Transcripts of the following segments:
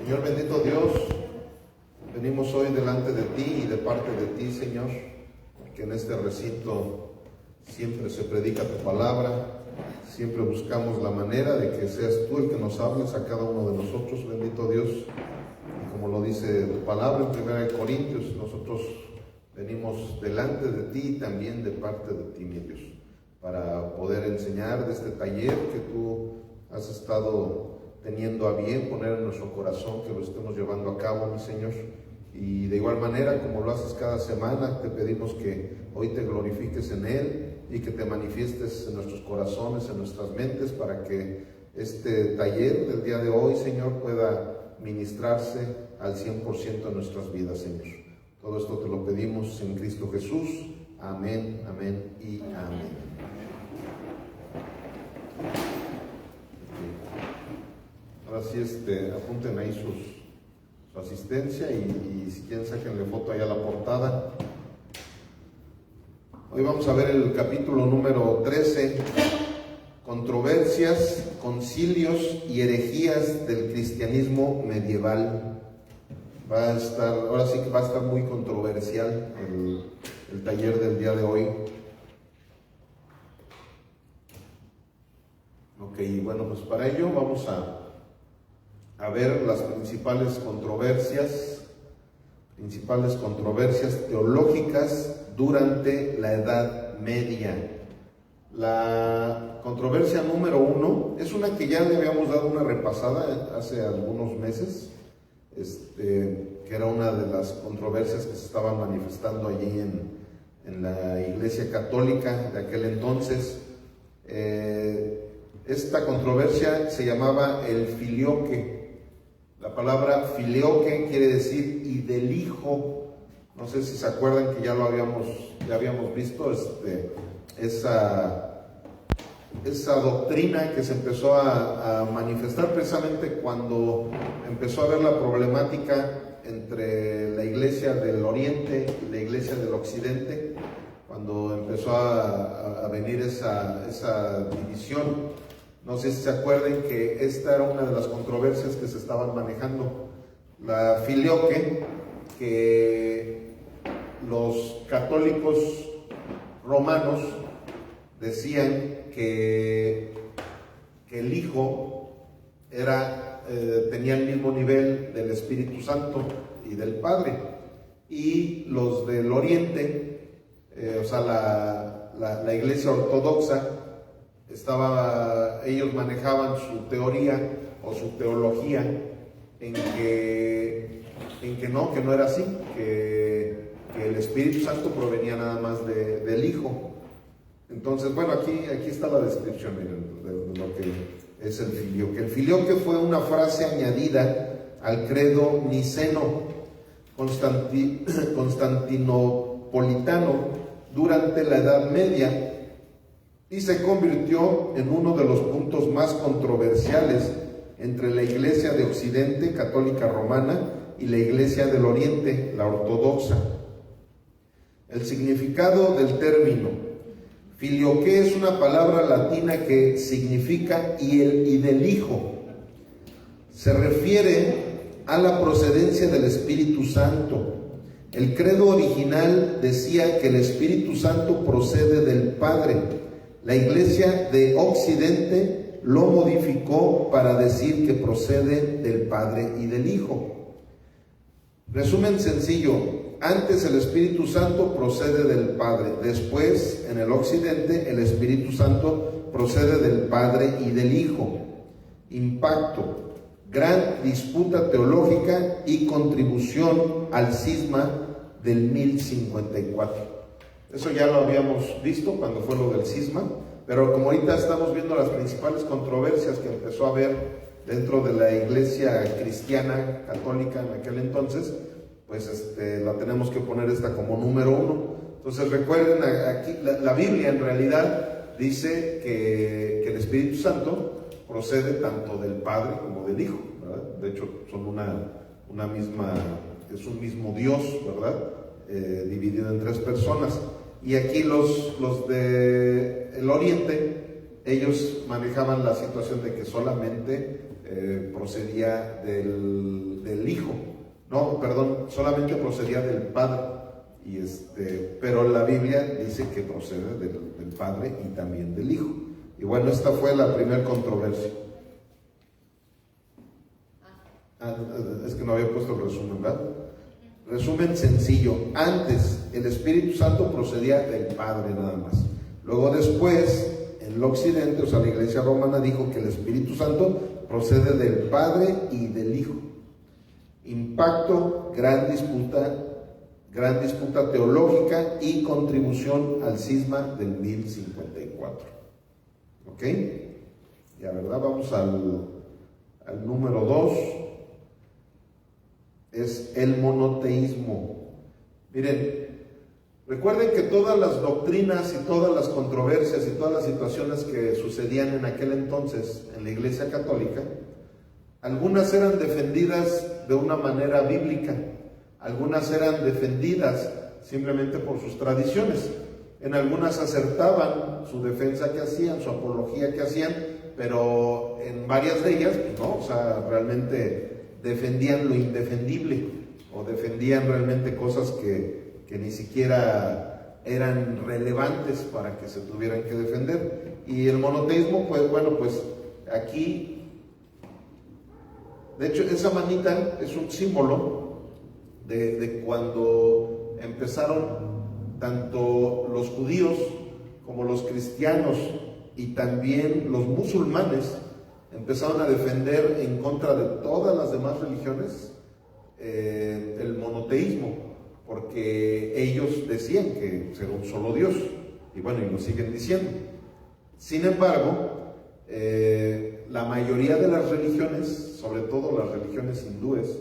Señor bendito Dios, venimos hoy delante de ti y de parte de ti, Señor, que en este recinto siempre se predica tu palabra, siempre buscamos la manera de que seas tú el que nos hables a cada uno de nosotros, bendito Dios. Y como lo dice tu palabra en 1 Corintios, nosotros venimos delante de ti y también de parte de ti, mi Dios, para poder enseñar de este taller que tú has estado teniendo a bien poner en nuestro corazón, que lo estemos llevando a cabo, mi Señor. Y de igual manera, como lo haces cada semana, te pedimos que hoy te glorifiques en él y que te manifiestes en nuestros corazones, en nuestras mentes, para que este taller del día de hoy, Señor, pueda ministrarse al 100% en nuestras vidas, Señor. Todo esto te lo pedimos en Cristo Jesús. Amén, amén y amén. Ahora sí, apunten ahí su asistencia y si quieren sáquenle foto ahí a la portada. Hoy vamos a ver el capítulo número 13, controversias, concilios y herejías del cristianismo medieval. Ahora sí que va a estar muy controversial el taller del día de hoy. Ok, bueno, pues para ello vamos a ver las principales controversias teológicas durante la Edad Media. La controversia número 1 es una que ya le habíamos dado una repasada hace algunos meses, que era una de las controversias que se estaban manifestando allí en la Iglesia Católica de aquel entonces. Esta controversia se llamaba el filioque. La palabra filioque quiere decir y del hijo. No sé si se acuerdan que ya habíamos visto esa doctrina que se empezó a manifestar precisamente cuando empezó a haber la problemática entre la iglesia del Oriente y la iglesia del Occidente, cuando empezó a venir esa división. No sé si se acuerdan que esta era una de las controversias que se estaban manejando. La filioque, que los católicos romanos decían que el Hijo tenía el mismo nivel del Espíritu Santo y del Padre. Y los del Oriente, la Iglesia Ortodoxa, ellos manejaban su teoría o su teología en que no era así, que el Espíritu Santo provenía nada más del Hijo. Entonces, bueno, aquí está la descripción, miren, de lo que es el filioque. El filioque fue una frase añadida al credo niceno constantinopolitano durante la Edad Media, y se convirtió en uno de los puntos más controversiales entre la Iglesia de Occidente, católica romana, y la Iglesia del Oriente, la ortodoxa. El significado del término filioque es una palabra latina que significa y del Hijo. Se refiere a la procedencia del Espíritu Santo. El credo original decía que el Espíritu Santo procede del Padre. La Iglesia de Occidente lo modificó para decir que procede del Padre y del Hijo. Resumen sencillo: antes el Espíritu Santo procede del Padre, después en el Occidente el Espíritu Santo procede del Padre y del Hijo. Impacto: gran disputa teológica y contribución al cisma del 1054. Eso ya lo habíamos visto cuando fue lo del cisma, pero como ahorita estamos viendo las principales controversias que empezó a haber dentro de la iglesia cristiana católica en aquel entonces, pues la tenemos que poner esta como número 1. Entonces recuerden, aquí la Biblia en realidad dice que el Espíritu Santo procede tanto del Padre como del Hijo, ¿verdad? De hecho son es un mismo Dios, ¿verdad? Dividido en 3 personas. Y aquí los del Oriente, ellos manejaban la situación de que solamente procedía del Hijo. No, perdón, solamente procedía del Padre. Pero la Biblia dice que procede del Padre y también del Hijo. Y bueno, esta fue la primera controversia. Es que no había puesto el resumen, ¿verdad? Resumen sencillo. Antes, el Espíritu Santo procedía del Padre nada más. Luego después, en el occidente, o sea, la Iglesia Romana dijo que el Espíritu Santo procede del Padre y del Hijo. Impacto, gran disputa teológica y contribución al cisma del 1054. ¿Ok? Ya, ¿verdad? Vamos al número 2. Es el monoteísmo. Miren, recuerden que todas las doctrinas y todas las controversias y todas las situaciones que sucedían en aquel entonces en la Iglesia Católica, algunas eran defendidas de una manera bíblica, algunas eran defendidas simplemente por sus tradiciones, en algunas acertaban su defensa que hacían, su apología que hacían, pero en varias de ellas, pues no, o sea, realmente defendían lo indefendible, o defendían realmente cosas que ni siquiera eran relevantes para que se tuvieran que defender. Y el monoteísmo, pues bueno, pues aquí, de hecho, esa manita es un símbolo de cuando empezaron tanto los judíos como los cristianos y también los musulmanes empezaron a defender en contra de todas las demás religiones el monoteísmo, porque ellos decían que era un solo Dios, y bueno, y lo siguen diciendo. Sin embargo, la mayoría de las religiones, sobre todo las religiones hindúes,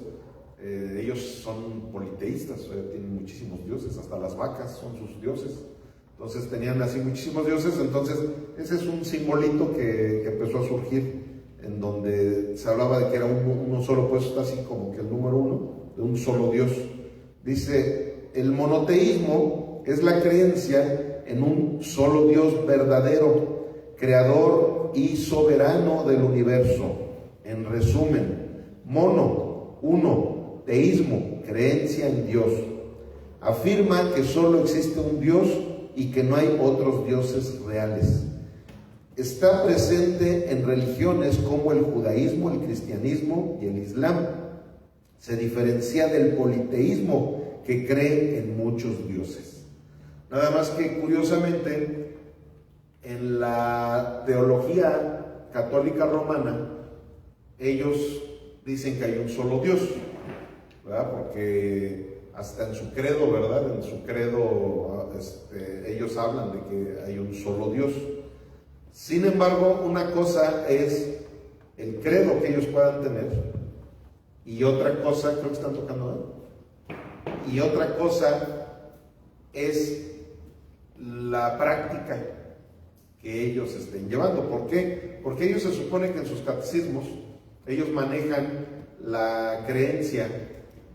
ellos son politeístas, tienen muchísimos dioses, hasta las vacas son sus dioses. Entonces tenían así muchísimos dioses. Entonces ese es un simbolito que empezó a surgir, en donde se hablaba de que era uno solo, pues está así como que el número 1 de un solo Dios. Dice, el monoteísmo es la creencia en un solo Dios verdadero, creador y soberano del universo. En resumen, mono, uno, teísmo, creencia en Dios. Afirma que solo existe un Dios y que no hay otros dioses reales. Está presente en religiones como el judaísmo, el cristianismo y el islam. Se diferencia del politeísmo, que cree en muchos dioses. Nada más que, curiosamente, en la teología católica romana, ellos dicen que hay un solo Dios, ¿verdad? Porque hasta en su credo, ¿verdad? En su credo ellos hablan de que hay un solo Dios. Sin embargo, una cosa es el credo que ellos puedan tener, y otra cosa, creo que están tocando, ¿no? Y otra cosa es la práctica que ellos estén llevando. ¿Por qué? Porque ellos se supone que en sus catecismos, ellos manejan la creencia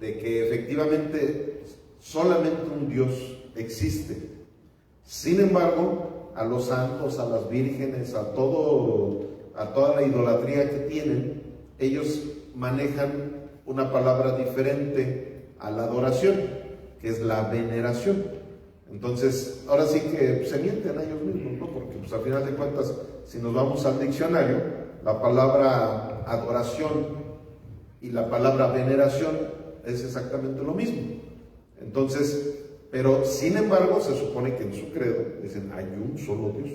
de que efectivamente solamente un Dios existe. Sin embargo, a los santos, a las vírgenes, a toda la idolatría que tienen, ellos manejan una palabra diferente a la adoración, que es la veneración. Entonces, ahora sí que se mienten a ellos mismos, ¿no? Porque pues, al final de cuentas, si nos vamos al diccionario, la palabra adoración y la palabra veneración es exactamente lo mismo. Entonces, pero sin embargo, se supone que en su credo dicen hay un solo Dios.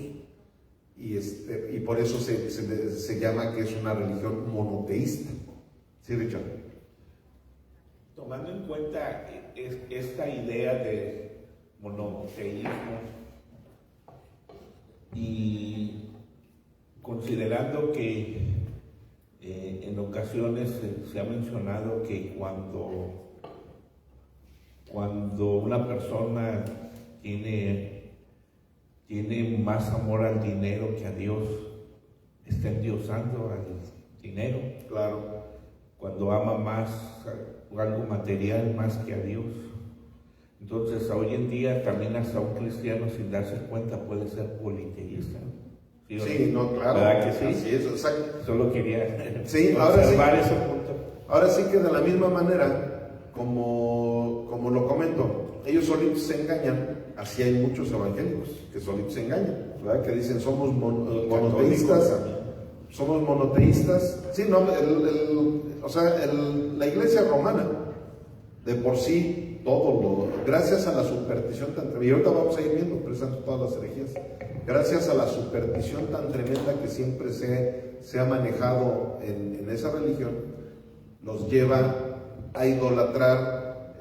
Y por eso se llama que es una religión monoteísta. ¿Sí, Richard? Tomando en cuenta esta idea de monoteísmo y considerando que en ocasiones se ha mencionado que cuando una persona tiene más amor al dinero que a Dios, está endiosando al dinero. Claro. Cuando ama más algo material más que a Dios. Entonces, hoy en día también hasta un cristiano sin darse cuenta puede ser politeísta, Sí, no, claro. ¿Verdad que sí? Así es, exacto. Solo quería Sí, ahora sí. observar ese punto. Ahora sí que de la misma manera, como lo comento, ellos solitos se engañan, así hay muchos evangélicos que solitos se engañan, ¿verdad? Que dicen somos monoteístas, sí, no, la iglesia romana, de por sí, gracias a la superstición tan tremenda, y ahorita vamos a ir viendo precisamente todas las herejías, gracias a la superstición tan tremenda que siempre se ha manejado en esa religión, los lleva a idolatrar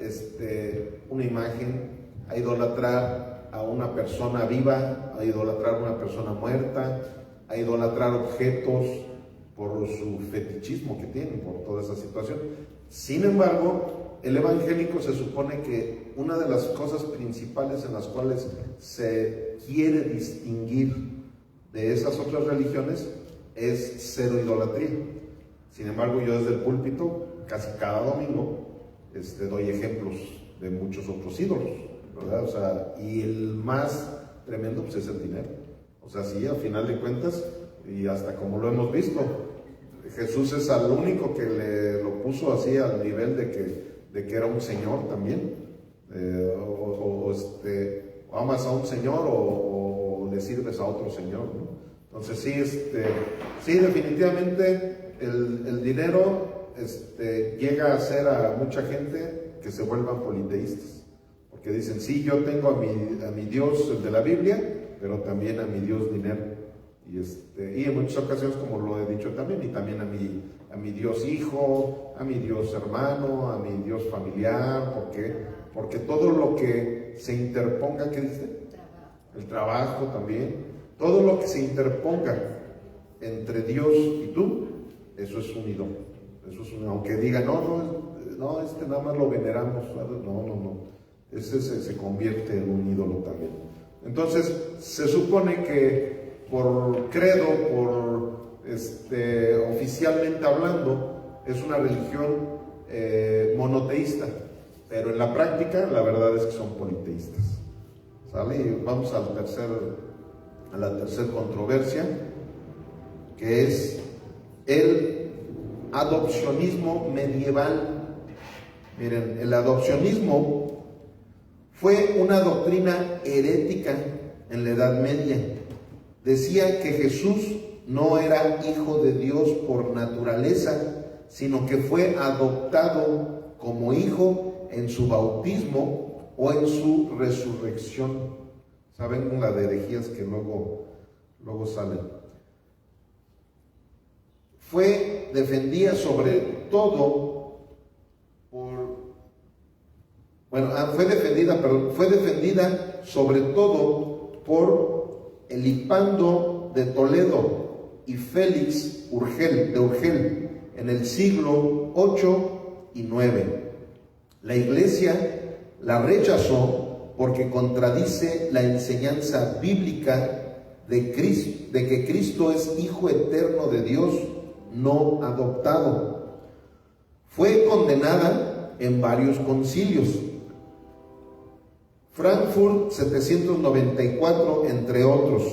una imagen, a idolatrar a una persona viva, a idolatrar a una persona muerta, a idolatrar objetos por su fetichismo que tienen, por toda esa situación. Sin embargo, el evangélico se supone que una de las cosas principales en las cuales se quiere distinguir de esas otras religiones es cero idolatría. Sin embargo, yo desde el púlpito, casi cada domingo, doy ejemplos de muchos otros ídolos, ¿verdad? O sea, y el más tremendo pues es el dinero. O sea, sí, al final de cuentas, y hasta como lo hemos visto, Jesús es al único que le lo puso así al nivel de que era un señor también. O amas a un señor o le sirves a otro señor, ¿no? Entonces sí, definitivamente el dinero llega a hacer a mucha gente que se vuelvan politeístas, porque dicen, sí, yo tengo a mi Dios, el de la Biblia, pero también a mi Dios dinero, y en muchas ocasiones, como lo he dicho también, y también a mi Dios hijo, a mi Dios hermano, a mi Dios familiar, porque todo lo que se interponga, ¿qué dice? El trabajo también, todo lo que se interponga entre Dios y tú, eso es un ídolo. Eso es aunque diga, no, nada más lo veneramos, no, ese se convierte en un ídolo también. Entonces, se supone que por credo, oficialmente hablando, es una religión monoteísta, pero en la práctica, la verdad es que son politeístas. ¿Sale? Y vamos a la tercera controversia, que es el adopcionismo medieval. Miren, el adopcionismo fue una doctrina herética en la Edad Media. Decía que Jesús no era hijo de Dios por naturaleza, sino que fue adoptado como hijo en su bautismo o en su resurrección. ¿Saben la de herejías que luego salen? Fue defendida sobre todo fue defendida sobre todo por Elipando de Toledo y Félix de Urgel en el siglo 8 y 9. La Iglesia la rechazó porque contradice la enseñanza bíblica de que Cristo es Hijo eterno de Dios, no adoptado. Fue condenada en varios concilios. Frankfurt 794, entre otros.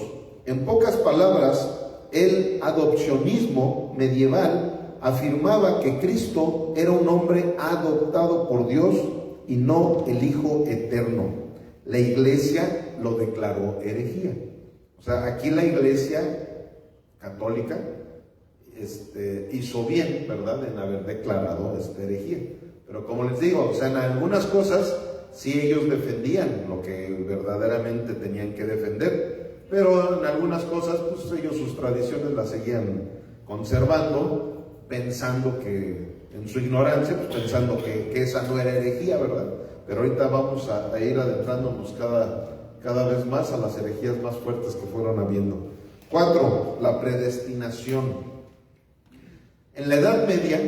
En pocas palabras, el adopcionismo medieval afirmaba que Cristo era un hombre adoptado por Dios y no el Hijo eterno. La Iglesia lo declaró herejía. O sea, aquí la Iglesia católica hizo bien, ¿verdad?, en haber declarado esta herejía. Pero como les digo, o sea, en algunas cosas sí ellos defendían lo que verdaderamente tenían que defender, pero en algunas cosas, pues ellos sus tradiciones las seguían conservando, pensando que, en su ignorancia, pues pensando que esa no era herejía, ¿verdad? Pero ahorita vamos a ir adentrándonos cada vez más a las herejías más fuertes que fueron habiendo. 4. La predestinación. En la Edad Media,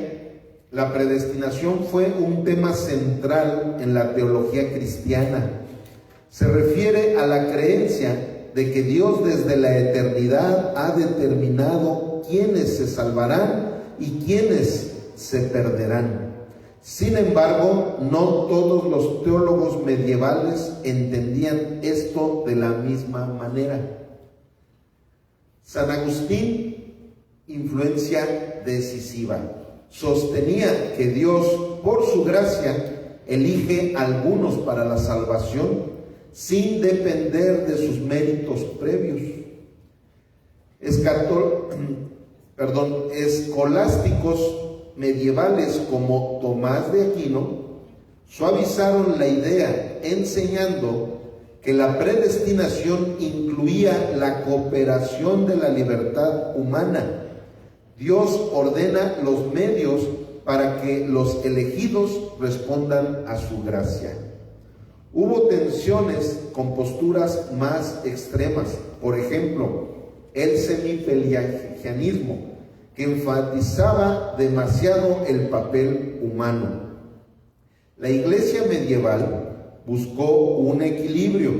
la predestinación fue un tema central en la teología cristiana. Se refiere a la creencia de que Dios desde la eternidad ha determinado quiénes se salvarán y quiénes se perderán. Sin embargo, no todos los teólogos medievales entendían esto de la misma manera. San Agustín, influencia decisiva. Sostenía que Dios, por su gracia, elige a algunos para la salvación sin depender de sus méritos previos. Escolásticos medievales como Tomás de Aquino suavizaron la idea, enseñando que la predestinación incluía la cooperación de la libertad humana. Dios ordena los medios para que los elegidos respondan a su gracia. Hubo tensiones con posturas más extremas, por ejemplo, el semipelagianismo, que enfatizaba demasiado el papel humano. La Iglesia medieval buscó un equilibrio,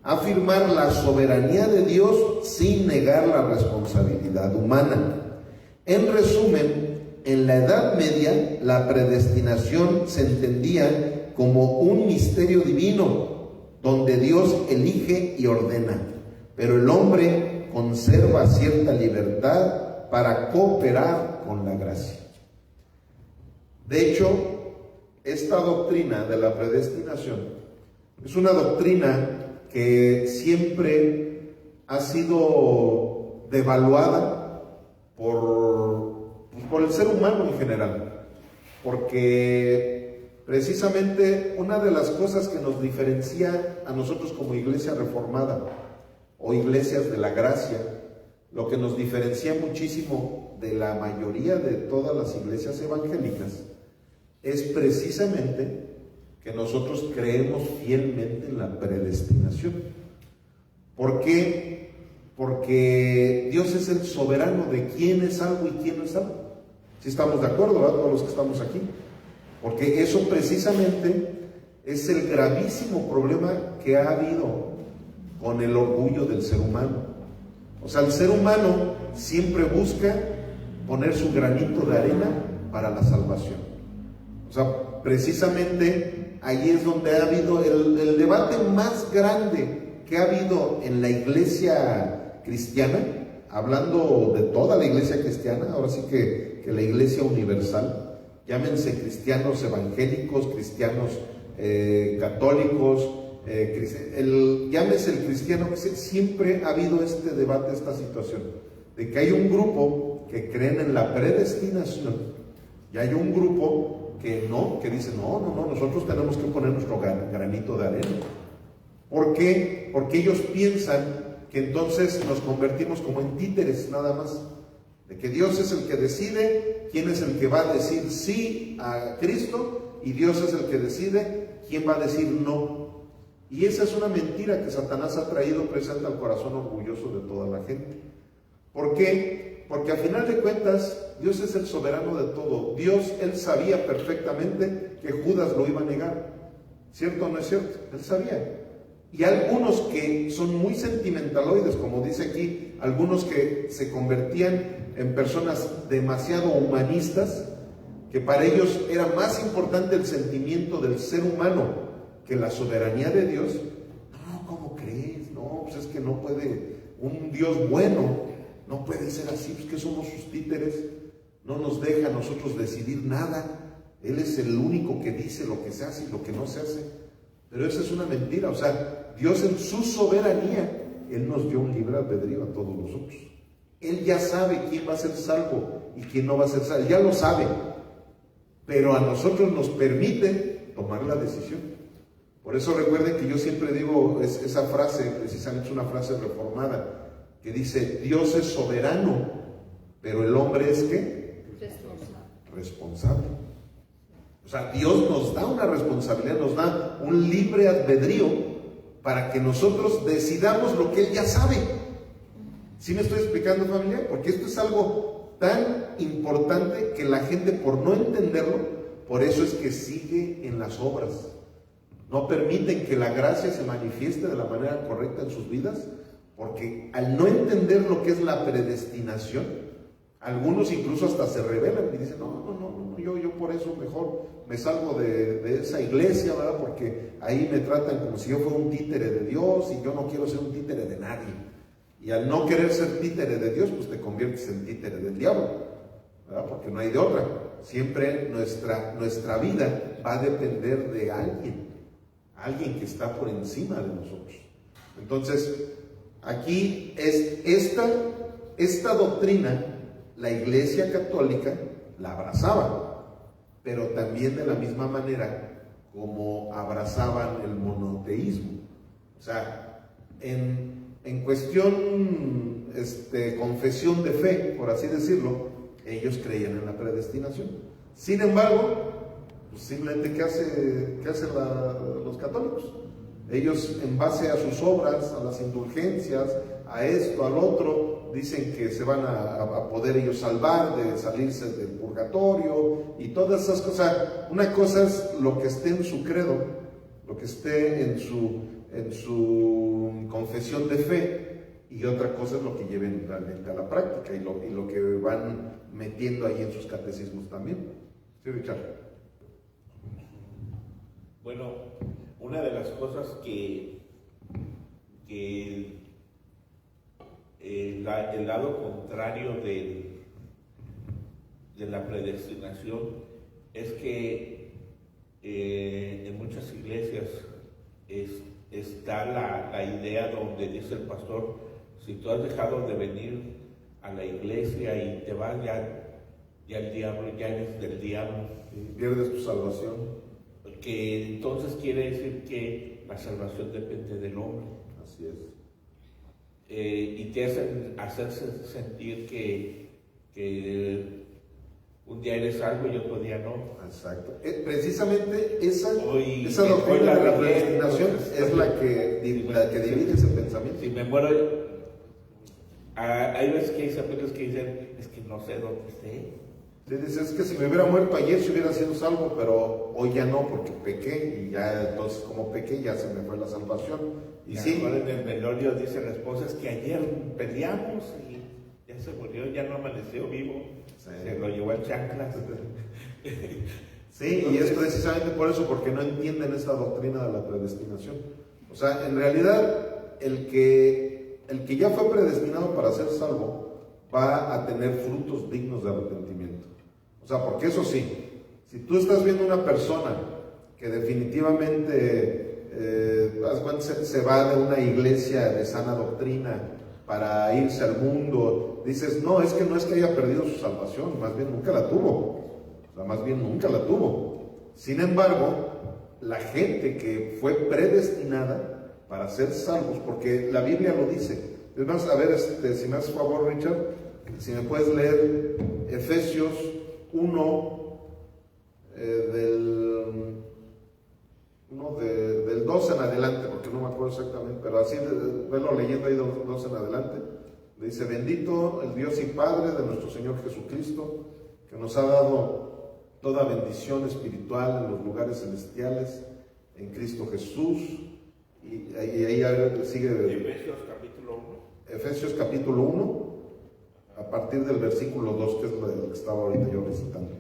afirmar la soberanía de Dios sin negar la responsabilidad humana. En resumen, en la Edad Media, la predestinación se entendía como un misterio divino, donde Dios elige y ordena, pero el hombre conserva cierta libertad para cooperar con la gracia. De hecho, esta doctrina de la predestinación es una doctrina que siempre ha sido devaluada por el ser humano en general, porque precisamente una de las cosas que nos diferencia a nosotros como iglesia reformada o iglesias de la gracia, lo que nos diferencia muchísimo de la mayoría de todas las iglesias evangélicas, es precisamente que nosotros creemos fielmente en la predestinación. ¿Por qué? Porque Dios es el soberano de quién es salvo y quién no es salvo. Si estamos de acuerdo, ¿verdad? Todos los que estamos aquí. Porque eso precisamente es el gravísimo problema que ha habido con el orgullo del ser humano. O sea, el ser humano siempre busca poner su granito de arena para la salvación. O sea, precisamente ahí es donde ha habido el debate más grande que ha habido en la iglesia cristiana, hablando de toda la iglesia cristiana, ahora sí que la iglesia universal, llámense cristianos evangélicos, cristianos católicos, llámese el cristiano, siempre ha habido este debate, esta situación, de que hay un grupo que creen en la predestinación y hay un grupo que no, que dice, no, nosotros tenemos que poner nuestro granito de arena. ¿Por qué? Porque ellos piensan que entonces nos convertimos como en títeres nada más, de que Dios es el que decide quién es el que va a decir sí a Cristo y Dios es el que decide quién va a decir no. Y esa es una mentira que Satanás ha traído presente al corazón orgulloso de toda la gente. ¿Por qué? Porque al final de cuentas Dios es el soberano de todo. Dios, Él sabía perfectamente que Judas lo iba a negar. ¿Cierto o no es cierto? Él sabía. Y algunos que son muy sentimentaloides, como dice aquí, algunos que se convertían en personas demasiado humanistas, que para ellos era más importante el sentimiento del ser humano que la soberanía de Dios. No, ¿cómo crees? No, pues es que no puede, un Dios bueno no puede ser así, pues que somos sus títeres, no nos deja a nosotros decidir nada, Él es el único que dice lo que se hace y lo que no se hace. Pero esa es una mentira. O sea, Dios en su soberanía, Él nos dio un libre albedrío a todos nosotros. Él ya sabe quién va a ser salvo y quién no va a ser salvo, Él ya lo sabe, pero a nosotros nos permite tomar la decisión. Por eso recuerden que yo siempre digo esa frase, precisamente es una frase reformada, que dice, Dios es soberano, pero el hombre es ¿qué? Responsable. O sea, Dios nos da una responsabilidad, nos da un libre albedrío para que nosotros decidamos lo que Él ya sabe. ¿Sí me estoy explicando, familia? Porque esto es algo tan importante que la gente, por no entenderlo, por eso es que sigue en las obras. No permiten que la gracia se manifieste de la manera correcta en sus vidas, porque al no entender lo que es la predestinación, algunos incluso hasta se rebelan y dicen, no, yo por eso mejor me salgo de esa iglesia, ¿verdad? Porque ahí me tratan como si yo fuera un títere de Dios y yo no quiero ser un títere de nadie. Y al no querer ser títere de Dios, pues te conviertes en títere del diablo, ¿verdad? Porque no hay de otra. Siempre nuestra vida va a depender de alguien que está por encima de nosotros. Entonces, aquí es esta doctrina, la Iglesia Católica la abrazaba, pero también de la misma manera como abrazaban el monoteísmo. O sea, en cuestión confesión de fe, por así decirlo, ellos creían en la predestinación. Sin embargo, pues simplemente ¿qué hacen los católicos? Ellos, en base a sus obras, a las indulgencias, a esto, al otro, dicen que se van a poder ellos salvar de salirse del purgatorio y todas esas cosas. Una cosa es lo que esté en su credo, lo que esté en su confesión de fe, y otra cosa es lo que lleven realmente a la práctica y lo que van metiendo ahí en sus catecismos también. Sí, Richard. Bueno, una de las cosas que el lado contrario de la predestinación es que en muchas iglesias está la idea donde dice el pastor: si tú has dejado de venir a la iglesia y te vas, ya el diablo, ya eres del diablo. Y pierdes tu salvación. Que entonces quiere decir que la salvación depende del hombre. Así es. Y te hacen hacerse sentir que un día eres algo y otro día no. Exacto. Precisamente esa Hoy doctrina de la regué, predestinación es la que divide ese pensamiento. Si me muero, hay veces que hay saberes que dicen: es que no sé dónde esté. Dice: es que si me hubiera muerto ayer se hubiera sido salvo, pero hoy ya no, porque pequé, y ya entonces como pequé ya se me fue la salvación. Y sí, en el velorio dice la esposa: es que ayer peleamos y ya se murió, ya no amaneció vivo. Sí. Se lo llevó al chanclas. Sí, y es precisamente por eso, porque no entienden esta doctrina de la predestinación. O sea, en realidad, el que ya fue predestinado para ser salvo va a tener frutos dignos de arrepentimiento. O sea, porque eso sí, si tú estás viendo una persona que definitivamente se va de una iglesia de sana doctrina para irse al mundo, dices: no es que haya perdido su salvación, más bien nunca la tuvo. O sea, más bien nunca la tuvo. Sin embargo, la gente que fue predestinada para ser salvos, porque la Biblia lo dice. Vamos a ver, si me haces favor, Richard, si me puedes leer Efesios 1, del 2 en adelante, porque no me acuerdo exactamente, pero así, verlo leyendo ahí 2 en adelante. Dice: bendito el Dios y Padre de nuestro Señor Jesucristo, que nos ha dado toda bendición espiritual en los lugares celestiales, en Cristo Jesús. Y ahí sigue Efesios capítulo 1, a partir del versículo 2, que es lo que estaba ahorita yo recitando.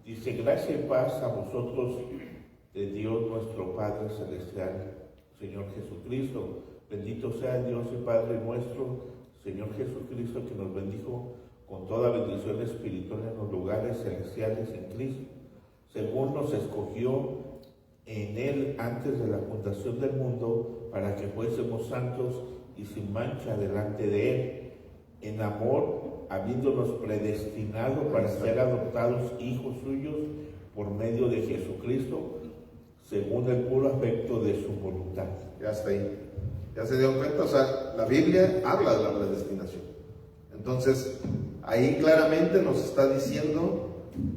Dice: gracia y paz a vosotros de Dios nuestro Padre Celestial, Señor Jesucristo. Bendito sea Dios y Padre nuestro, Señor Jesucristo, que nos bendijo con toda bendición espiritual en los lugares celestiales en Cristo, según nos escogió en Él antes de la fundación del mundo, para que fuésemos santos y sin mancha delante de Él, en amor, habiéndonos predestinado para ser adoptados hijos suyos por medio de Jesucristo, según el puro afecto de su voluntad. Ya está ahí. Ya se dio cuenta. O sea, la Biblia habla de la predestinación. Entonces, ahí claramente nos está diciendo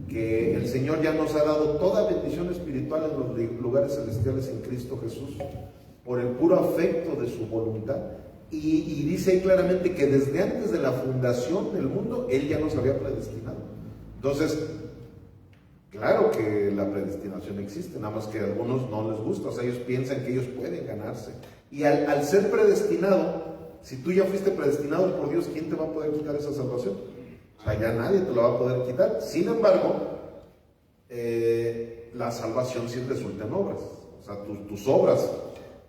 que el Señor ya nos ha dado toda bendición espiritual en los lugares celestiales en Cristo Jesús, por el puro afecto de su voluntad. Y dice ahí claramente que desde antes de la fundación del mundo, Él ya nos había predestinado. Entonces, claro que la predestinación existe, nada más que a algunos no les gusta. O sea, ellos piensan que ellos pueden ganarse. Y al ser predestinado, si tú ya fuiste predestinado por Dios, ¿quién te va a poder quitar esa salvación? O sea, ya nadie te la va a poder quitar. Sin embargo, la salvación sí resulta en obras. O sea, tus obras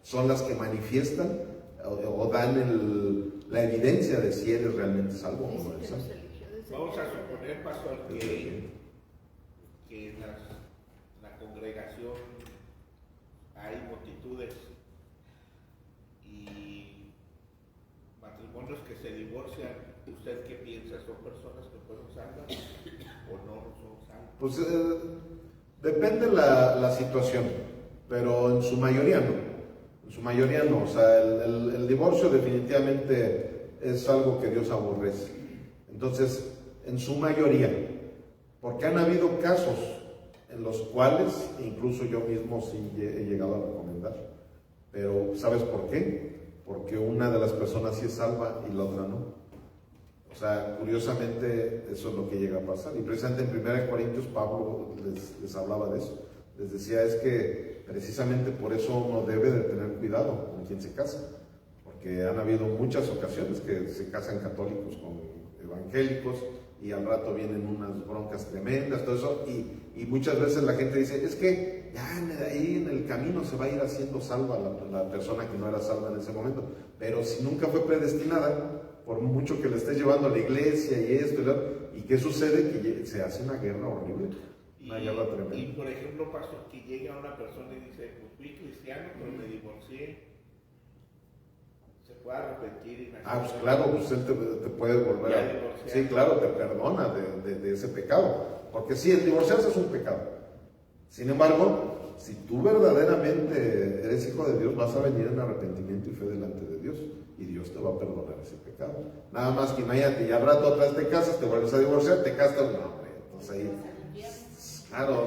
son las que manifiestan o dan la evidencia de si eres realmente salvo o no eres salvo. Vamos a suponer, pastor, que en la congregación hay multitudes y matrimonios que se divorcian. ¿Usted qué piensa? ¿Son personas que fueron salvas o no son salvas? Pues depende la situación, pero en su mayoría no. En su mayoría no. O sea, el divorcio definitivamente es algo que Dios aborrece. Entonces, en su mayoría, porque han habido casos en los cuales incluso yo mismo sí he llegado a recomendar. Pero ¿sabes por qué? Porque una de las personas sí es salva y la otra no. O sea, curiosamente eso es lo que llega a pasar. Y precisamente en 1 Corintios Pablo les hablaba de eso. Les decía, es que precisamente por eso uno debe de tener cuidado con quien se casa. Porque han habido muchas ocasiones que se casan católicos con evangélicos y al rato vienen unas broncas tremendas, todo eso. Y muchas veces la gente dice, es que ya ahí en el camino se va a ir haciendo salva la persona que no era salva en ese momento. Pero si nunca fue predestinada, por mucho que le estés llevando a la iglesia y esto y ¿qué sucede? Que se hace una guerra horrible, una guerra tremenda. Y por ejemplo, pastor, que llega una persona y dice, pues fui cristiano, pero me divorcié, ¿se puede arrepentir? Y pues claro, pues él te puede volver a... Sí, claro, te perdona de ese pecado, porque sí, el divorciarse es un pecado. Sin embargo, si tú verdaderamente eres hijo de Dios, vas a venir en arrepentimiento y fe delante de Dios. Y Dios te va a perdonar ese pecado. Nada más que imagínate, ya al rato otra vez te casas, te vuelves a divorciar, te casas, no, hombre, entonces ahí, claro,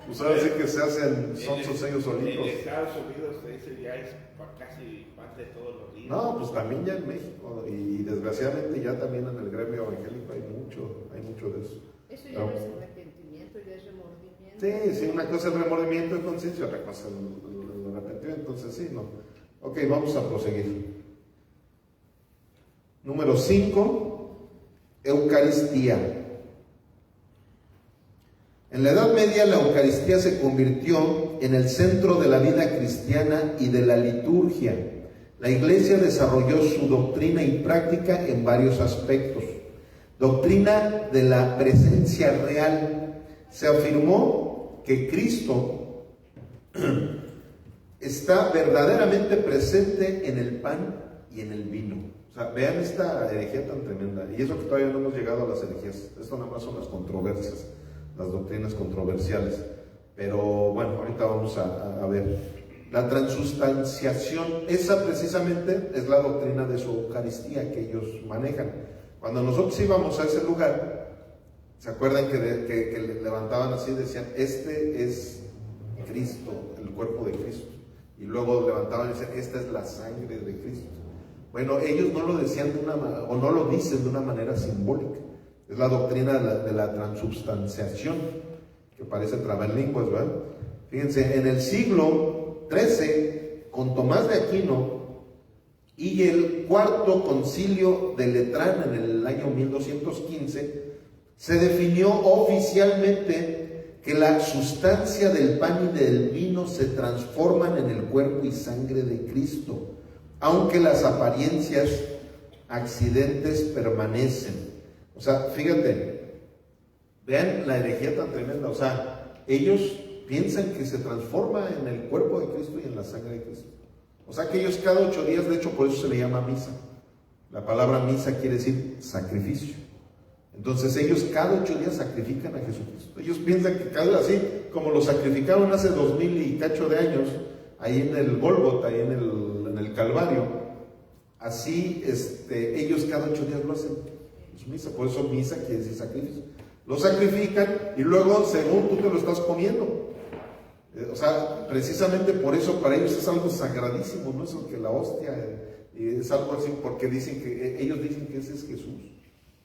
pues ahora sí que se hacen sonsos ellos solitos. En Estados Unidos ese ya es casi parte de todos los días. No, pues también ya en México, y desgraciadamente ya también en el gremio evangélico hay mucho de eso. Eso ya no es arrepentimiento, ya es remordimiento. Sí, una cosa es el remordimiento de conciencia, otra cosa es el arrepentimiento, entonces sí, no. Ok, vamos a proseguir. Número 5, Eucaristía. En la Edad Media la Eucaristía se convirtió en el centro de la vida cristiana y de la liturgia. La Iglesia desarrolló su doctrina y práctica en varios aspectos. Doctrina de la presencia real. Se afirmó que Cristo está verdaderamente presente en el pan y en el vino. O sea, vean esta herejía tan tremenda. Y eso que todavía no hemos llegado a las herejías. Esto nada más son las controversias, las doctrinas controversiales. Pero bueno, ahorita vamos a ver. La transustanciación, esa precisamente es la doctrina de su Eucaristía que ellos manejan. Cuando nosotros íbamos a ese lugar, ¿se acuerdan que levantaban así y decían, este es Cristo, el cuerpo de Cristo? Y luego levantaban y decían, esta es la sangre de Cristo. Bueno, ellos no lo decían o no lo dicen de una manera simbólica. Es la doctrina de la transubstanciación, que parece trabalenguas, ¿verdad? Fíjense, en el siglo XIII, con Tomás de Aquino y el cuarto concilio de Letrán en el año 1215, se definió oficialmente que la sustancia del pan y del vino se transforman en el cuerpo y sangre de Cristo, aunque las apariencias, accidentes permanecen. O sea, fíjate, vean la herejía tan tremenda. O sea, ellos piensan que se transforma en el cuerpo de Cristo y en la sangre de Cristo. O sea, que ellos cada 8 días, de hecho, por eso se le llama misa. La palabra misa quiere decir sacrificio. Entonces ellos cada 8 días sacrifican a Jesucristo. Ellos piensan que así como lo sacrificaron hace 2000 y cacho de años, ahí en el Gólgota, ahí en el Calvario, así ellos cada 8 días lo hacen. Es misa, por eso misa quiere decir sacrificio. Lo sacrifican y luego según tú te lo estás comiendo. O sea, precisamente por eso para ellos es algo sagradísimo, no es lo que la hostia, es algo así, porque ellos dicen que ese es Jesús.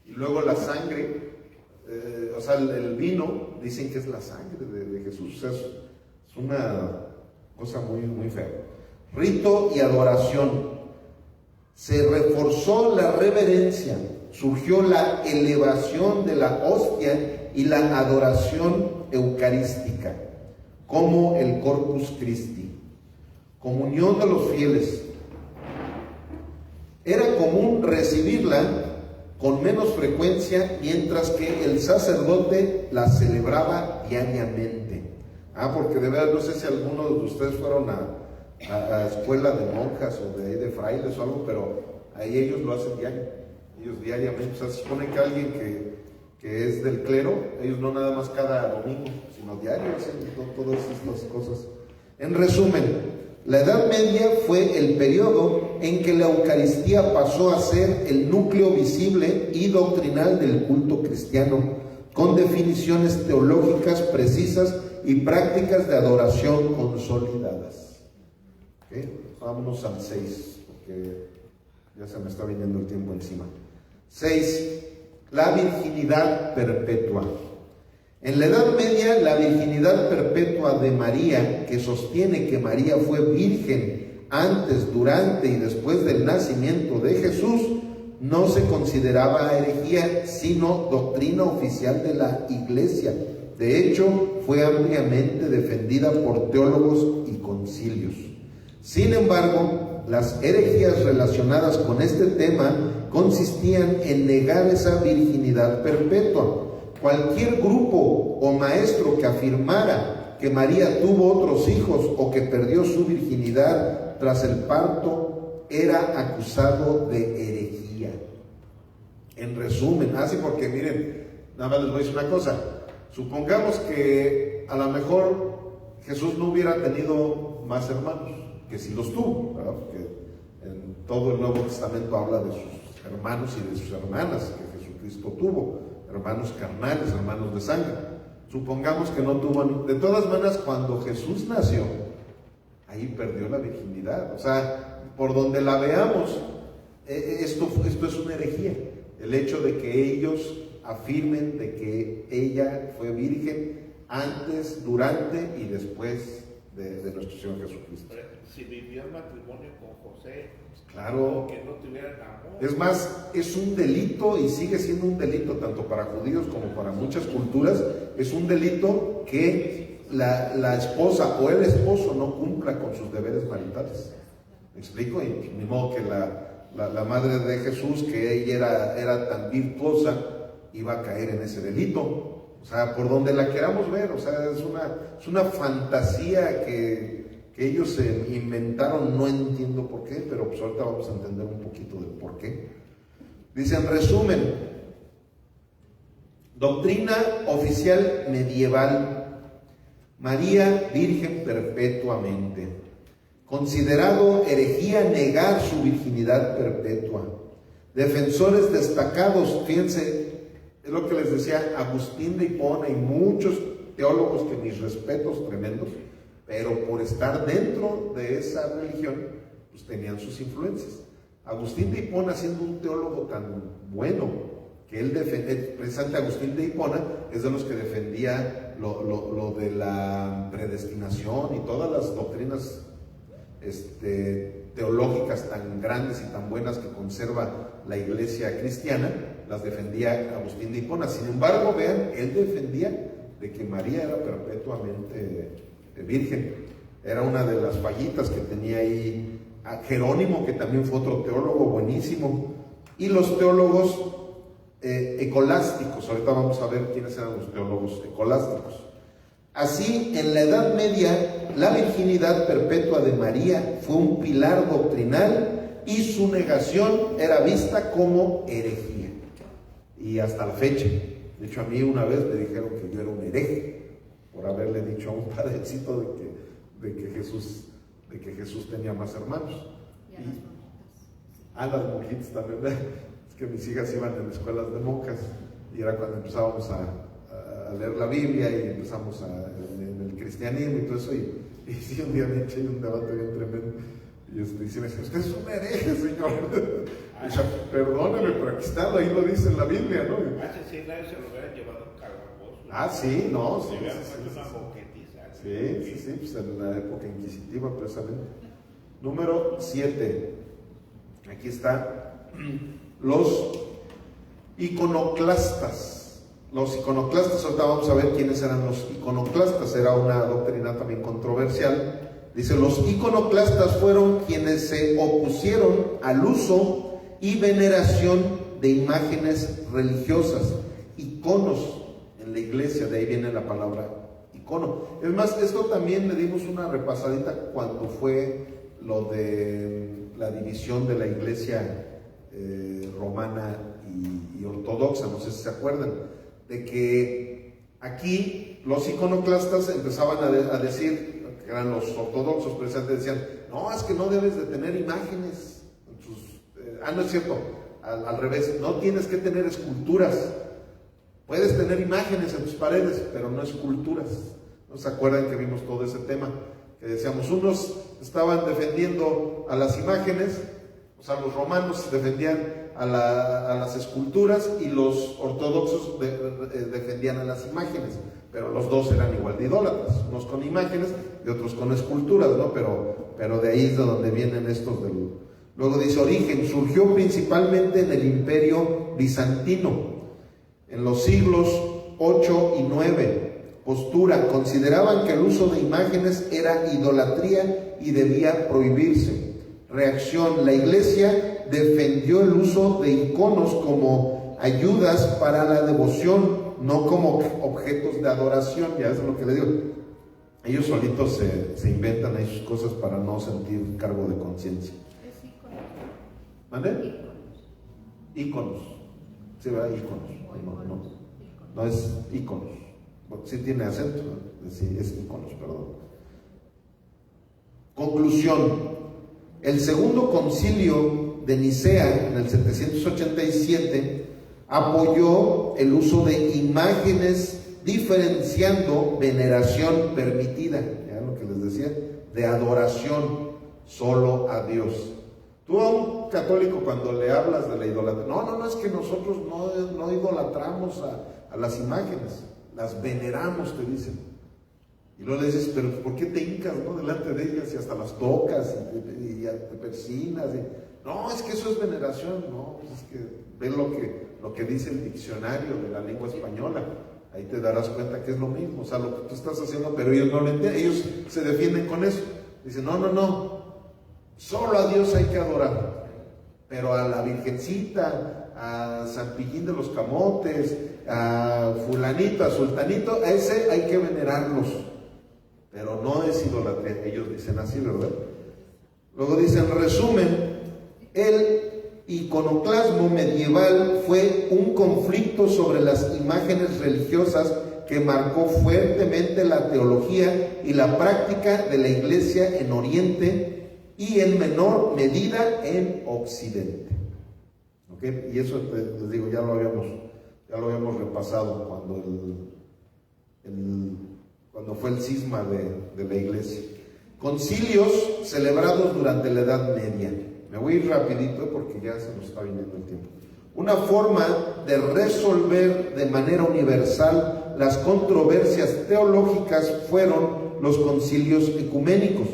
Y luego la sangre, o sea, el vino, dicen que es la sangre de Jesús. O sea, es una cosa muy, muy fea. Rito y adoración. Se reforzó la reverencia, surgió la elevación de la hostia y la adoración eucarística, como el Corpus Christi. Comunión de los fieles. Era común recibirla con menos frecuencia, mientras que el sacerdote la celebraba diariamente. Porque de verdad, no sé si algunos de ustedes fueron a escuela de monjas o de frailes o algo, pero ahí ellos lo hacen diario. Ellos diariamente, o sea, se supone que alguien que es del clero, ellos no nada más cada domingo, sino diario hacen todas estas cosas. En resumen, la Edad Media fue el periodo en que la Eucaristía pasó a ser el núcleo visible y doctrinal del culto cristiano, con definiciones teológicas precisas y prácticas de adoración consolidadas. ¿Okay? Vámonos al 6, porque ya se me está viniendo el tiempo encima. 6. La virginidad perpetua. En la Edad Media, la virginidad perpetua de María, que sostiene que María fue virgen antes, durante y después del nacimiento de Jesús, no se consideraba herejía, sino doctrina oficial de la Iglesia. De hecho, fue ampliamente defendida por teólogos y concilios. Sin embargo, las herejías relacionadas con este tema consistían en negar esa virginidad perpetua. Cualquier grupo o maestro que afirmara que María tuvo otros hijos o que perdió su virginidad tras el parto era acusado de herejía. En resumen, así porque miren, nada más les voy a decir una cosa. Supongamos que a lo mejor Jesús no hubiera tenido más hermanos, que sí los tuvo, ¿verdad? Porque en todo el Nuevo Testamento habla de sus hermanos y de sus hermanas que Jesucristo tuvo, hermanos carnales, hermanos de sangre. Supongamos que no tuvo, de todas maneras, cuando Jesús nació, ahí perdió la virginidad. O sea, por donde la veamos, esto es una herejía. El hecho de que ellos afirmen de que ella fue virgen antes, durante y después de nuestro Señor Jesucristo. Si vivió el matrimonio con José, claro, que no tuvieran amor. Es más, es un delito y sigue siendo un delito tanto para judíos como para muchas culturas. Es un delito que la esposa o el esposo no cumpla con sus deberes maritales. ¿Me explico? Y ni modo que la madre de Jesús, que ella era tan virtuosa, iba a caer en ese delito. O sea, por donde la queramos ver, o sea, es una fantasía que ellos se inventaron, no entiendo por qué, pero pues ahorita vamos a entender un poquito del por qué. Dice, en resumen, doctrina oficial medieval, María Virgen perpetuamente. Considerado herejía negar su virginidad perpetua. Defensores destacados, fíjense, es lo que les decía, Agustín de Hipona y muchos teólogos que mis respetos tremendos, pero por estar dentro de esa religión, pues tenían sus influencias. Agustín de Hipona, siendo un teólogo tan bueno, que él defendía, precisamente Agustín de Hipona es de los que defendía lo de la predestinación y todas las doctrinas teológicas tan grandes y tan buenas que conserva la iglesia cristiana, las defendía Agustín de Hipona. Sin embargo, vean, él defendía de que María era perpetuamente virgen. Era una de las fallitas que tenía ahí a Jerónimo, que también fue otro teólogo buenísimo, y los teólogos escolásticos. Ahorita vamos a ver quiénes eran los teólogos escolásticos. Así, en la Edad Media, la virginidad perpetua de María fue un pilar doctrinal y su negación era vista como herejía. Y hasta la fecha. De hecho, a mí una vez me dijeron que yo era un hereje por haberle dicho a un padrecito de que Jesús tenía más hermanos. Y a las monjitas también, ¿verdad? Es que mis hijas iban en escuelas de monjas y era cuando empezábamos a leer la Biblia y empezamos en el cristianismo y todo eso. Y sí, un día me eché un debate bien tremendo. Y me decía, usted es un hereje, señor. O sea, perdóname, pero aquí está, ahí lo dice en la Biblia, ¿no? Hace 100 años se lo hubieran llevado a un calabozo. Ah, sí, no. Se hubieran puesto una boquetiza. Sí, pues en la época inquisitiva, precisamente. Número 7. Aquí está. Los iconoclastas. Los iconoclastas, ahorita vamos a ver quiénes eran los iconoclastas. Era una doctrina también controversial. Dice, los iconoclastas fueron quienes se opusieron al uso y veneración de imágenes religiosas, iconos en la iglesia, de ahí viene la palabra icono. Es más, esto también le dimos una repasadita cuando fue lo de la división de la iglesia romana y ortodoxa, no sé si se acuerdan, de que aquí los iconoclastas empezaban a decir, que eran los ortodoxos, precisamente decían, no, es que no debes de tener imágenes en tus, no es cierto, al revés, no tienes que tener esculturas, puedes tener imágenes en tus paredes, pero no esculturas. ¿No se acuerdan que vimos todo ese tema? Que decíamos, unos estaban defendiendo a las imágenes, o sea, los romanos defendían a las esculturas y los ortodoxos defendían a las imágenes, pero los dos eran igual de idólatras, unos con imágenes y otros con esculturas, ¿no? Pero de ahí es de donde vienen estos del... Luego dice, origen, surgió principalmente en el Imperio Bizantino, en los siglos 8 y 9. Postura, consideraban que el uso de imágenes era idolatría y debía prohibirse. Reacción, la iglesia defendió el uso de iconos como ayudas para la devoción, no como objetos de adoración. Ya es lo que le digo, ellos solitos se inventan ahí sus cosas para no sentir cargo de conciencia. Es ícono. ¿Vale? Íconos. Sí, va, íconos. No es íconos. Sí tiene acento, sí, es íconos, perdón. Conclusión. El segundo concilio de Nicea, en el 787, apoyó el uso de imágenes, diferenciando veneración permitida, ya lo que les decía, de adoración solo a Dios. Tú a un católico cuando le hablas de la idolatría, no, es que nosotros no idolatramos a las imágenes, las veneramos, te dicen. Y luego le dices, pero ¿por qué te hincas, no, delante de ellas y hasta las tocas y te persinas? No, es que eso es veneración. No, pues es que ve lo que dice el diccionario de la lengua española. Ahí te darás cuenta que es lo mismo, o sea, lo que tú estás haciendo, pero ellos no lo entienden, ellos se defienden con eso. Dicen, no, solo a Dios hay que adorar, pero a la Virgencita, a San Pillín de los Camotes, a fulanito, a sultanito, a ese hay que venerarlos, pero no es idolatría. Ellos dicen así, ¿verdad? Luego dicen, resumen, el iconoclasmo medieval fue un conflicto sobre las imágenes religiosas que marcó fuertemente la teología y la práctica de la Iglesia en Oriente y en menor medida en Occidente. ¿Okay? Y eso les digo, ya lo habíamos repasado cuando fue el cisma de la iglesia. Concilios celebrados durante la Edad Media. Me voy a ir rapidito porque ya se nos está viniendo el tiempo. Una forma de resolver de manera universal las controversias teológicas fueron los concilios ecuménicos.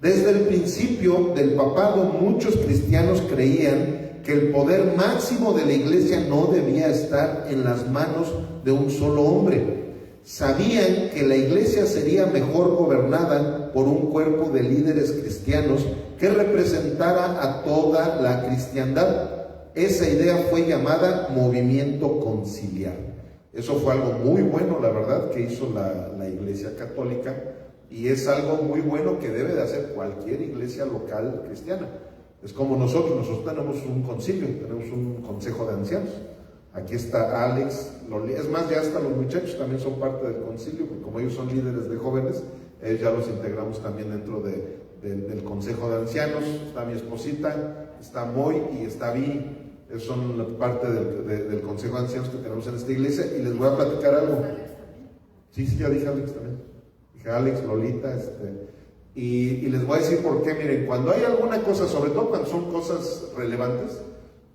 Desde el principio del papado, muchos cristianos creían que el poder máximo de la iglesia no debía estar en las manos de un solo hombre. Sabían que la iglesia sería mejor gobernada por un cuerpo de líderes cristianos que representara a toda la cristiandad. Esa idea fue llamada movimiento conciliar. Eso fue algo muy bueno, la verdad, que hizo la Iglesia Católica, y es algo muy bueno que debe de hacer cualquier iglesia local cristiana. Es como nosotros tenemos un concilio, tenemos un consejo de ancianos. Aquí está Alex, es más, ya hasta los muchachos también son parte del concilio, porque como ellos son líderes de jóvenes, ya los integramos también dentro del consejo de ancianos. Está mi esposita, está Moy y está Vi. Son parte del consejo de ancianos que tenemos en esta iglesia, y les voy a platicar algo. Sí, ya dije Alex también. Dije Alex, Lolita, y les voy a decir por qué. Miren, cuando hay alguna cosa, sobre todo cuando son cosas relevantes,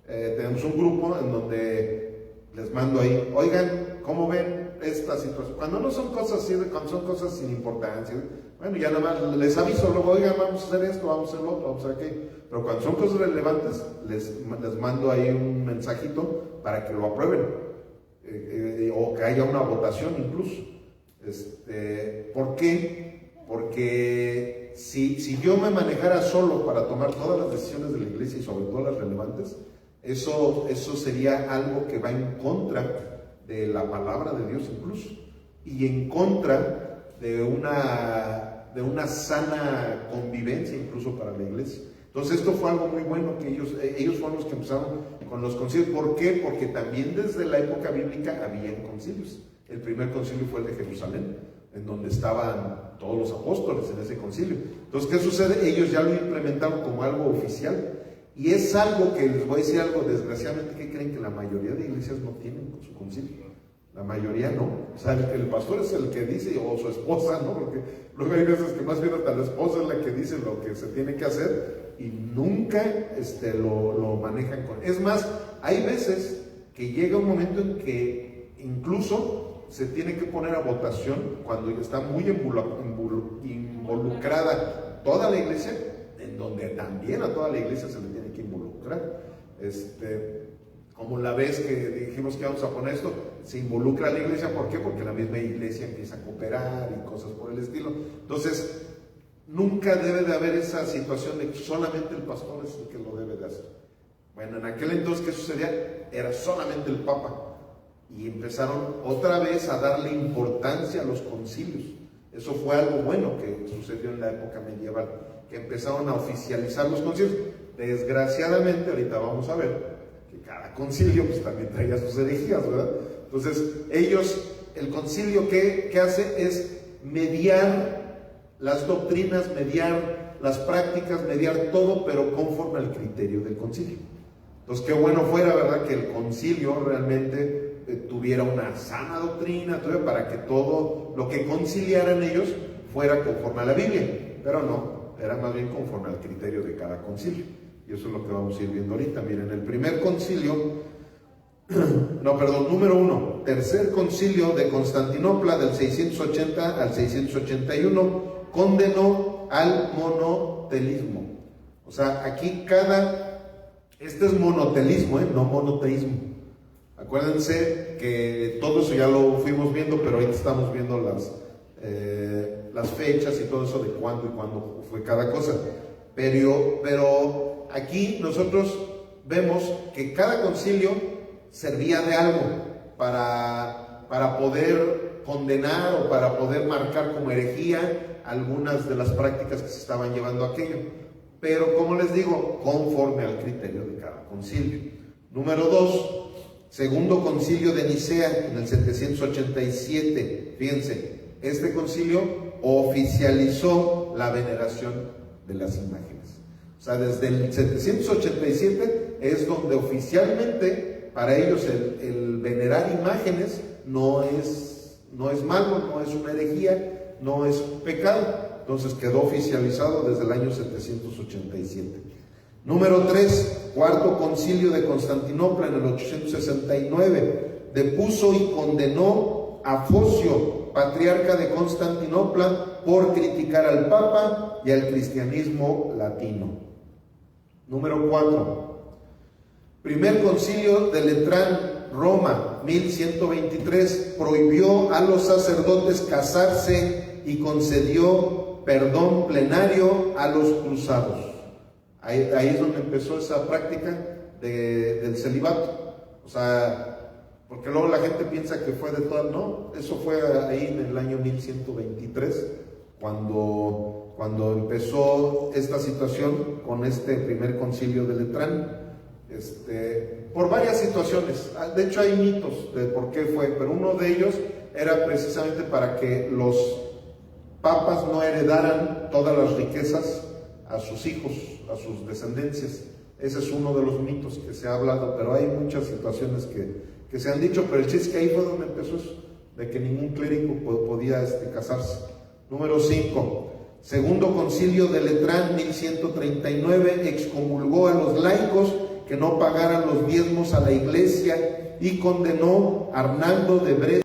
tenemos un grupo en donde les mando ahí, oigan, ¿cómo ven esta situación? Cuando no son cosas así, cuando son cosas sin importancia, bueno, ya nada más les aviso luego, oigan, vamos a hacer esto, vamos a hacer lo otro, vamos a hacer aquello. Pero cuando son cosas relevantes, les mando ahí un mensajito para que lo aprueben, o que haya una votación incluso. ¿Por qué? Porque si yo me manejara solo para tomar todas las decisiones de la iglesia, y sobre todo las relevantes, Eso sería algo que va en contra de la palabra de Dios incluso, y en contra de una sana convivencia incluso para la iglesia. Entonces esto fue algo muy bueno, que ellos fueron los que empezaron con los concilios. ¿Por qué? Porque también desde la época bíblica había concilios. El primer concilio fue el de Jerusalén, en donde estaban todos los apóstoles en ese concilio. Entonces, ¿qué sucede? Ellos ya lo implementaron como algo oficial, y es algo que, les voy a decir algo, desgraciadamente, que creen que la mayoría de iglesias no tienen su concilio. La mayoría no. O sea, el pastor es el que dice, o su esposa, ¿no? Porque luego hay veces que más bien hasta la esposa es la que dice lo que se tiene que hacer, y nunca lo manejan con... Es más, hay veces que llega un momento en que incluso se tiene que poner a votación cuando está muy involucrada toda la iglesia, en donde también a toda la iglesia se le tiene que involucrar. Como la vez que dijimos que vamos a poner esto, se involucra a la iglesia. ¿Por qué? Porque la misma iglesia empieza a cooperar y cosas por el estilo. Entonces, nunca debe de haber esa situación de que solamente el pastor es el que lo debe de hacer. Bueno, en aquel entonces, ¿qué sucedía? Era solamente el Papa. Y empezaron otra vez a darle importancia a los concilios. Eso fue algo bueno que sucedió en la época medieval, que empezaron a oficializar los concilios. Desgraciadamente, ahorita vamos a ver que cada concilio pues también traía sus herejías, ¿verdad? Entonces, el concilio ¿qué hace? Es mediar las doctrinas, mediar las prácticas, mediar todo, pero conforme al criterio del concilio. Entonces, qué bueno fuera, ¿verdad?, que el concilio realmente tuviera una sana doctrina, para que todo lo que conciliaran ellos fuera conforme a la Biblia, pero no, era más bien conforme al criterio de cada concilio. Y eso es lo que vamos a ir viendo ahorita. Miren, el primer concilio, número 1, tercer concilio de Constantinopla, del 680 al 681, condenó al monoteísmo. O sea, aquí este es monoteísmo, no monoteísmo. Acuérdense que todo eso ya lo fuimos viendo, pero ahorita estamos viendo las fechas y todo eso de cuándo y cuándo fue cada cosa. Pero aquí nosotros vemos que cada concilio servía de algo para poder condenar o para poder marcar como herejía algunas de las prácticas que se estaban llevando a aquello. Pero, como les digo, conforme al criterio de cada concilio. Número 2. Segundo concilio de Nicea, en el 787. Fíjense, este concilio oficializó la veneración de las imágenes. O sea, desde el 787 es donde oficialmente para ellos el venerar imágenes no es malo, no es una herejía, no es un pecado. Entonces quedó oficializado desde el año 787. Número 3, cuarto concilio de Constantinopla, en el 869, depuso y condenó a Focio, patriarca de Constantinopla, por criticar al Papa y al cristianismo latino. Número 4, primer concilio de Letrán, Roma, 1123, prohibió a los sacerdotes casarse y concedió perdón plenario a los cruzados. Ahí es donde empezó esa práctica del celibato. O sea, porque luego la gente piensa que fue de todas. No, eso fue ahí en el año 1123, cuando empezó esta situación con este primer concilio de Letrán. Por varias situaciones. De hecho, hay mitos de por qué fue, pero uno de ellos era precisamente para que los papas no heredaran todas las riquezas a sus hijos, a sus descendencias. Ese es uno de los mitos que se ha hablado, pero hay muchas situaciones que se han dicho, pero el chiste es que ahí fue donde empezó eso, de que ningún clérigo podía casarse. Número 5, segundo concilio de Letrán, 1139, excomulgó a los laicos que no pagaran los diezmos a la iglesia y condenó a Arnaldo de Brescia